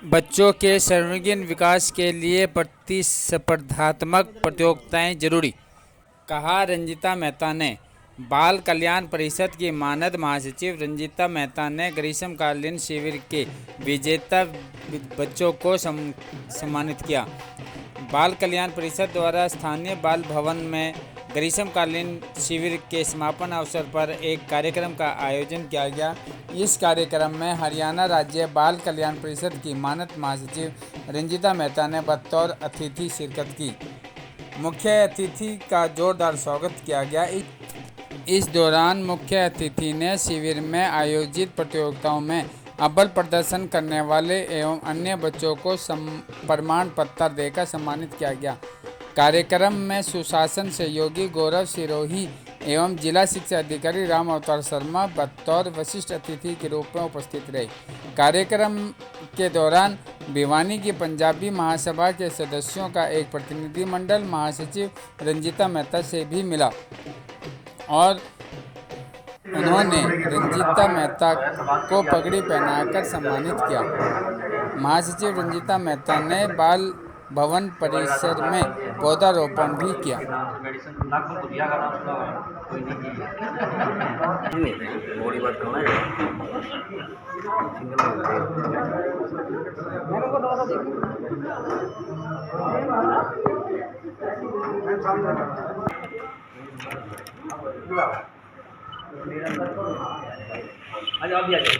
बच्चों के सर्वांगीण विकास के लिए प्रतिस्पर्धात्मक प्रतियोगिताएं जरूरी, कहा रंजीता मेहता ने। बाल कल्याण परिषद की मानद महासचिव रंजीता मेहता ने ग्रीष्मकालीन शिविर के विजेता बच्चों को सम्मानित किया। बाल कल्याण परिषद द्वारा स्थानीय बाल भवन में ग्रीष्मकालीन शिविर के समापन अवसर पर एक कार्यक्रम का आयोजन किया गया। इस कार्यक्रम में हरियाणा राज्य बाल कल्याण परिषद की मानद महासचिव रंजीता मेहता ने बतौर अतिथि शिरकत की। मुख्य अतिथि का जोरदार स्वागत किया गया। इस दौरान मुख्य अतिथि ने शिविर में आयोजित प्रतियोगिताओं में अव्वल प्रदर्शन करने वाले एवं अन्य बच्चों को प्रमाण पत्र देकर सम्मानित किया गया। कार्यक्रम में सुशासन सहयोगी गौरव सिरोही एवं जिला शिक्षा अधिकारी राम अवतार शर्मा बतौर विशिष्ट अतिथि के रूप में उपस्थित रहे। कार्यक्रम के दौरान भिवानी की पंजाबी महासभा के सदस्यों का एक प्रतिनिधिमंडल महासचिव रंजीता मेहता से भी मिला और उन्होंने रंजीता मेहता को पगड़ी पहनाकर सम्मानित किया। महासचिव रंजीता मेहता ने बाल भवन परिसर में पौधारोपण भी किया।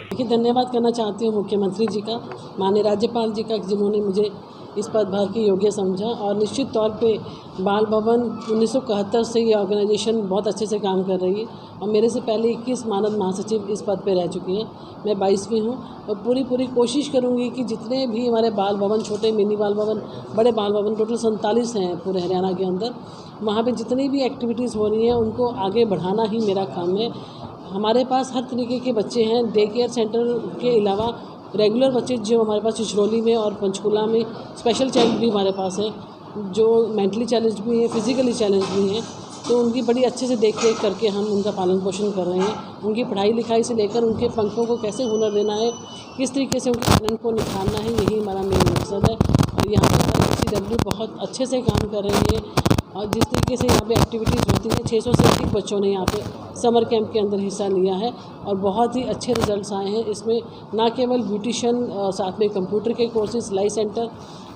देखिए, धन्यवाद करना चाहती हूँ मुख्यमंत्री जी का, माननीय राज्यपाल जी का, जिन्होंने मुझे इस पदभार के योग्य समझा। और निश्चित तौर पे बाल भवन 1971 से ये ऑर्गेनाइजेशन बहुत अच्छे से काम कर रही है और मेरे से पहले 21 मानद महासचिव इस पद पे रह चुके हैं। मैं 22वीं हूँ और पूरी कोशिश करूँगी कि जितने भी हमारे बाल भवन, छोटे मिनी बाल भवन, बड़े बाल भवन, टोटल 47 हैं पूरे हरियाणा के अंदर, वहाँ पर जितनी भी एक्टिविटीज़ हो रही हैं उनको आगे बढ़ाना ही मेरा काम है। हमारे पास हर तरीके के बच्चे हैं। डे केयर सेंटर के अलावा रेगुलर बच्चे जो हमारे पास चिचरौली में और पंचकूला में स्पेशल चाइल्ड भी हमारे पास है, जो मेंटली चैलेंज भी हैं, फिजिकली चैलेंज भी हैं, तो उनकी बड़ी अच्छे से देख रेख करके हम उनका पालन पोषण कर रहे हैं। उनकी पढ़ाई लिखाई से लेकर उनके पंखों को कैसे हुनर देना है, किस तरीके से उनके टैलेंट को निखारना है, यही हमारा मेन मकसद है। और यहाँ पर CW बहुत अच्छे से काम कर रहे हैं और जिस तरीके से यहाँ पे एक्टिविटीज़ होती हैं, 600 से अधिक बच्चों ने यहाँ पे समर कैंप के अंदर हिस्सा लिया है और बहुत ही अच्छे रिजल्ट्स आए हैं। इसमें ना केवल ब्यूटिशियन, साथ में कंप्यूटर के कोर्सेज, सिलाई centre,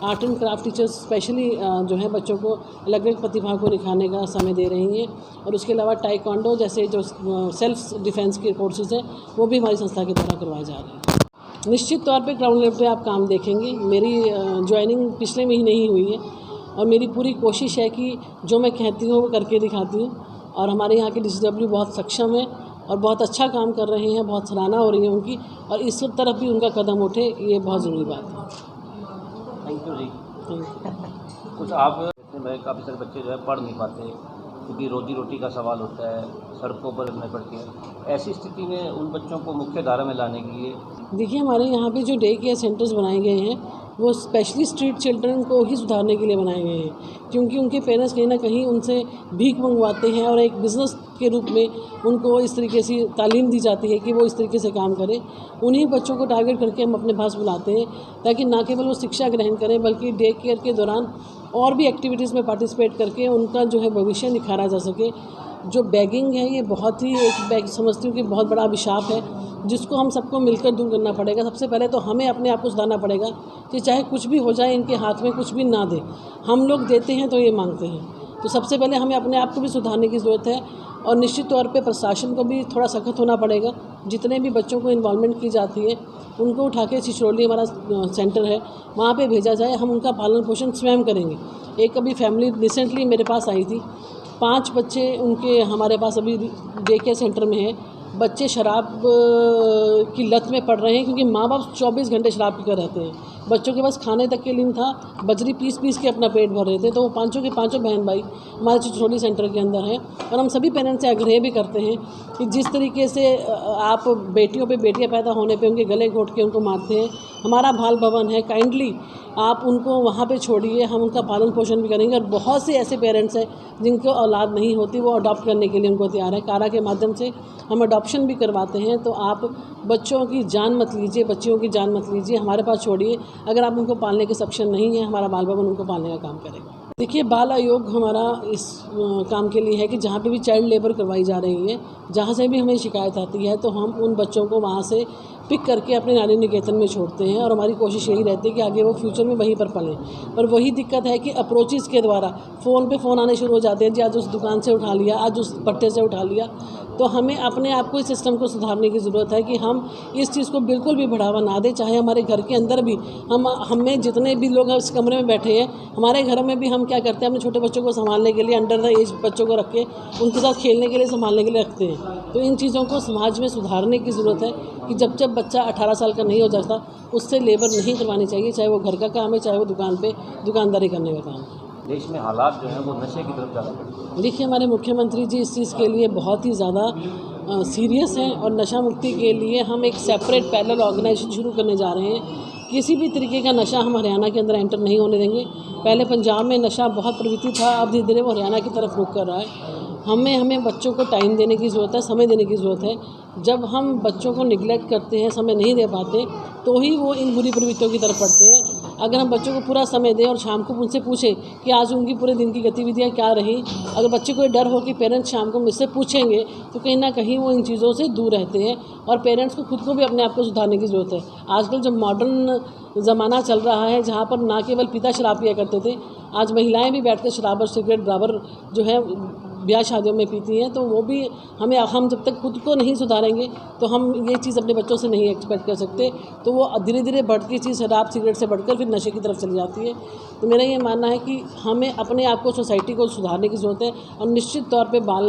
art and craft teachers specially जो है बच्चों को अलग अलग प्रतिभा को निखारने का समय दे रही हैं। और उसके अलावा टाइक्वांडो जैसे जो सेल्फ डिफेंस के कोर्सेज हैं वो भी हमारी संस्था के द्वारा करवाए जा रहे हैं। निश्चित तौर पर ग्राउंड लेवल पर आप काम देखेंगे। मेरी ज्वाइनिंग पिछले महीने ही हुई है और मेरी पूरी कोशिश है कि जो मैं कहती हूँ वो करके दिखाती हूँ। और हमारे यहाँ के DCW बहुत सक्षम है और बहुत अच्छा काम कर रहे हैं, बहुत सराहना हो रही है उनकी, और इस तरफ भी उनका कदम उठे, ये बहुत ज़रूरी बात है। थैंक यू जी। कुछ आप में काफ़ी सारे बच्चे जो है पढ़ नहीं पाते क्योंकि रोजी रोटी का सवाल होता है, सड़कों पर रहने पड़ती है। ऐसी स्थिति में उन बच्चों को मुख्य धारा में लाने के लिए देखिए, हमारे यहाँ पे जो डे केयर सेंटर्स बनाए गए हैं वो स्पेशली स्ट्रीट चिल्ड्रन को ही सुधारने के लिए बनाए गए हैं, क्योंकि उनके पेरेंट्स कहीं ना कहीं उनसे भीख मंगवाते हैं और एक बिज़नेस के रूप में उनको इस तरीके से तालीम दी जाती है कि वो इस तरीके से काम करें। उन्हीं बच्चों को टारगेट करके हम अपने पास बुलाते हैं ताकि ना केवल वो शिक्षा ग्रहण करें बल्कि डे केयर के दौरान और भी एक्टिविटीज़ में पार्टिसिपेट करके उनका जो है भविष्य निखारा जा सके। जो बैगिंग है ये बहुत ही एक समझती हूँ कि बहुत बड़ा अभिशाप है जिसको हम सबको मिलकर दूर करना पड़ेगा। सबसे पहले तो हमें अपने आप को सुधारना पड़ेगा कि चाहे कुछ भी हो जाए इनके हाथ में कुछ भी ना दे, हम लोग देते हैं तो ये मांगते हैं। तो सबसे पहले हमें अपने आप को भी सुधारने की ज़रूरत है और निश्चित तौर पे प्रशासन को भी थोड़ा सख्त होना पड़ेगा। जितने भी बच्चों को इन्वॉल्वमेंट की जाती है उनको उठा के चिचरौली हमारा सेंटर है वहाँ पे भेजा जाए, हम उनका पालन पोषण स्वयं करेंगे। एक अभी फैमिली रिसेंटली मेरे पास आई थी, 5 बच्चे उनके हमारे पास अभी डे केयर सेंटर में है। बच्चे शराब की लत में पड़ रहे हैं क्योंकि माँ बाप 24 घंटे शराब पीकर रहते हैं, बच्चों के पास खाने तक के लिए नहीं था, बजरी पीस पीस के अपना पेट भर रहे थे। तो वो पाँचों के पाँचों बहन भाई हमारे चिचोली सेंटर के अंदर हैं और हम सभी पेरेंट्स से आग्रह भी करते हैं कि जिस तरीके से आप बेटियों पे बेटियां पैदा होने पे उनके गले घोट के उनको मारते हैं, हमारा बाल भवन है, काइंडली आप उनको वहाँ पे छोड़िए, हम उनका पालन पोषण भी करेंगे। और बहुत से ऐसे पेरेंट्स हैं जिनको औलाद नहीं होती, वो अडॉप्ट करने के लिए उनको तैयार है। कारा के माध्यम से हम अडॉप्शन भी करवाते हैं। तो आप बच्चों की जान मत लीजिए, बच्चियों की जान मत लीजिए, हमारे पास छोड़िए। अगर आप उनको पालने के सक्षम नहीं है, हमारा बाल भवन उनको पालने का काम करेगा। देखिए, बाल आयोग हमारा इस काम के लिए है कि जहाँ पे भी चाइल्ड लेबर करवाई जा रही है, जहाँ से भी हमें शिकायत आती है, तो हम उन बच्चों को वहाँ से पिक करके अपने नारी निकेतन में छोड़ते हैं। और हमारी कोशिश यही रहती है कि आगे वो फ्यूचर में वहीं पर पलें। पर वही दिक्कत है कि अप्रोचेस के द्वारा फ़ोन पे फ़ोन आने शुरू हो जाते हैं, जी आज उस दुकान से उठा लिया, आज उस पट्टे से उठा लिया। तो हमें अपने आप को इस सिस्टम को सुधारने की ज़रूरत है कि हम इस चीज़ को बिल्कुल भी बढ़ावा ना दें। चाहे हमारे घर के अंदर भी हमें जितने भी लोग इस कमरे में बैठे हैं, हमारे घरों में भी हम क्या करते हैं, अपने छोटे बच्चों को संभालने के लिए अंडर द एज बच्चों को रख के उनके साथ खेलने के लिए, संभालने के लिए रखते हैं। तो इन चीज़ों को समाज में सुधारने की ज़रूरत है कि जब बच्चा 18 साल का नहीं हो जाता, उससे लेबर नहीं करवानी चाहिए, चाहे वो घर का काम है, चाहे वो दुकान पे दुकानदारी करने का काम है। देश में हालात जो हैं वो नशे की तरफ ज़्यादा बढ़ रहे हैं। देखिए, हमारे मुख्यमंत्री जी इस चीज़ के लिए बहुत ही ज़्यादा सीरियस हैं और नशा मुक्ति के लिए हम एक सेपरेट पैरेलल ऑर्गेनाइजेशन शुरू करने जा रहे हैं। किसी भी तरीके का नशा हम हरियाणा के अंदर एंटर नहीं होने देंगे। पहले पंजाब में नशा बहुत प्रवृत्ति था, अब धीरे धीरे वो हरियाणा की तरफ रुख कर रहा है। हमें बच्चों को टाइम देने की ज़रूरत है, समय देने की ज़रूरत है। जब हम बच्चों को निगलेक्ट करते हैं, समय नहीं दे पाते, तो ही वो इन बुरी प्रवृत्तियों की तरफ पड़ते हैं। अगर हम बच्चों को पूरा समय दें और शाम को उनसे पूछें कि आज उनकी पूरे दिन की गतिविधियाँ क्या रही, अगर बच्चे को डर हो कि पेरेंट्स शाम को मुझसे पूछेंगे, तो कहीं ना कहीं वो इन चीज़ों से दूर रहते हैं। और पेरेंट्स को खुद को भी अपने आप को सुधारने की ज़रूरत है। आजकल जो मॉडर्न ज़माना चल रहा है, जहाँ पर ना केवल पिता शराब पिया करते थे, आज महिलाएं भी बैठकर शराब और सिगरेट बराबर जो है ब्याह शादियों में पीती हैं। तो वो भी हम जब तक खुद को नहीं सुधारेंगे, तो हम ये चीज़ अपने बच्चों से नहीं एक्सपेक्ट कर सकते। तो वो धीरे धीरे बढ़ती चीज़ शराब सिगरेट से बढ़कर फिर नशे की तरफ चली जाती है। तो मेरा ये मानना है कि हमें अपने आप को, सोसाइटी को सुधारने की ज़रूरत है। और निश्चित तौर पे बाल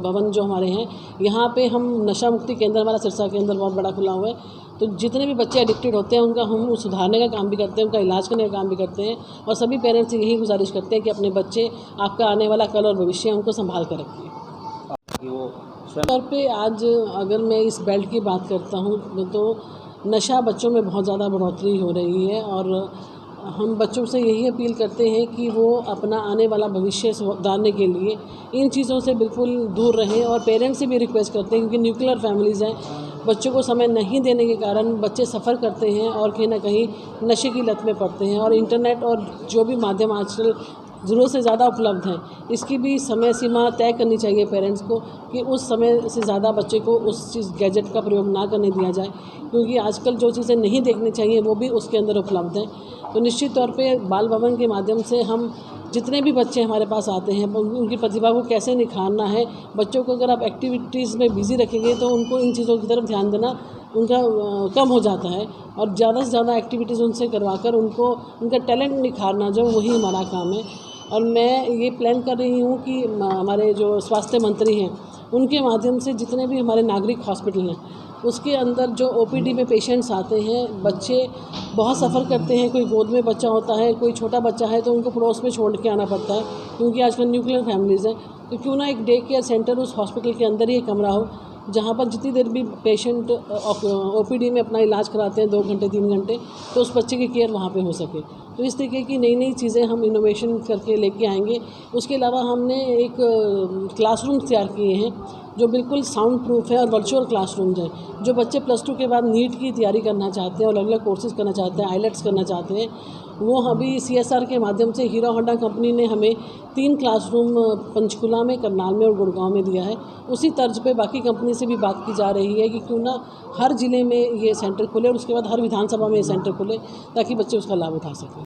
भवन जो हमारे हैं, यहाँ पे हम नशा मुक्ति केंद्र, हमारा सिरसा के अंदर बहुत बड़ा खुला हुआ है। तो जितने भी बच्चे एडिक्टेड होते हैं, उनका हम सुधारने का काम भी करते हैं, उनका इलाज करने का काम भी करते हैं। और सभी पेरेंट्स से यही गुजारिश करते हैं कि अपने बच्चे, आपका आने वाला कल और भविष्य, उनको संभाल कर रखिए। तौर पे आज अगर मैं इस बेल्ट की बात करता हूँ, तो नशा बच्चों में बहुत ज़्यादा बढ़ोतरी हो रही है। और हम बच्चों से यही अपील करते हैं कि वो अपना आने वाला भविष्य सुधारने के लिए इन चीज़ों से बिल्कुल दूर रहें। और पेरेंट्स से भी रिक्वेस्ट करते हैं, क्योंकि न्यूक्लियर फैमिलीज़ हैं, बच्चों को समय नहीं देने के कारण बच्चे सफ़र करते हैं और कहीं ना कहीं नशे की लत में पड़ते हैं। और इंटरनेट और जो भी माध्यम आजकल ज़रूरत से ज़्यादा उपलब्ध हैं, इसकी भी समय सीमा तय करनी चाहिए पेरेंट्स को कि उस समय से ज़्यादा बच्चे को उस चीज़ गैजेट का प्रयोग ना करने दिया जाए। क्योंकि आजकल जो चीज़ें नहीं देखनी चाहिए वो भी उसके अंदर उपलब्ध हैं। तो निश्चित तौर पे बाल भवन के माध्यम से हम जितने भी बच्चे हमारे पास आते हैं, उनकी प्रतिभा को कैसे निखारना है। बच्चों को अगर आप एक्टिविटीज़ में बिज़ी रखेंगे, तो उनको इन चीज़ों की तरफ ध्यान देना उनका कम हो जाता है। और ज़्यादा से ज़्यादा एक्टिविटीज़ उनसे करवाकर उनको उनका टैलेंट निखारना, जो वही हमारा काम है। और मैं ये प्लान कर रही हूँ कि हमारे जो स्वास्थ्य मंत्री हैं, उनके माध्यम से जितने भी हमारे नागरिक हॉस्पिटल हैं, उसके अंदर जो ओपीडी में पेशेंट्स आते हैं, बच्चे बहुत सफ़र करते हैं। कोई गोद में बच्चा होता है, कोई छोटा बच्चा है, तो उनको पड़ोस में छोड़ के आना पड़ता है, क्योंकि आजकल न्यूक्लियर फैमिलीज़ हैं। तो क्यों ना एक डे केयर सेंटर उस हॉस्पिटल के अंदर ही एक कमरा हो, जहाँ पर जितनी देर भी पेशेंट ओपीडी में अपना इलाज कराते हैं, 2 घंटे 3 घंटे, तो उस बच्चे की केयर वहाँ पे हो सके। तो इस तरीके की नई नई चीज़ें हम इनोवेशन करके लेके आएंगे। उसके अलावा हमने एक क्लासरूम तैयार किए हैं जो बिल्कुल साउंड प्रूफ है और वर्चुअल क्लासरूम्स हैं। जो बच्चे +2 के बाद नीट की तैयारी करना चाहते हैं और अलग अलग कोर्सेज करना चाहते हैं, आईलेट्स करना चाहते हैं, वो अभी CSR के माध्यम से हीरो होंडा कंपनी ने हमें 3 क्लासरूम पंचकुला में, करनाल में और गुड़गांव में दिया है। उसी तर्ज पे बाकी कंपनी से भी बात की जा रही है कि क्यों ना हर ज़िले में ये सेंटर खुले और उसके बाद हर विधानसभा में ये सेंटर खुले, ताकि बच्चे उसका लाभ उठा सकें।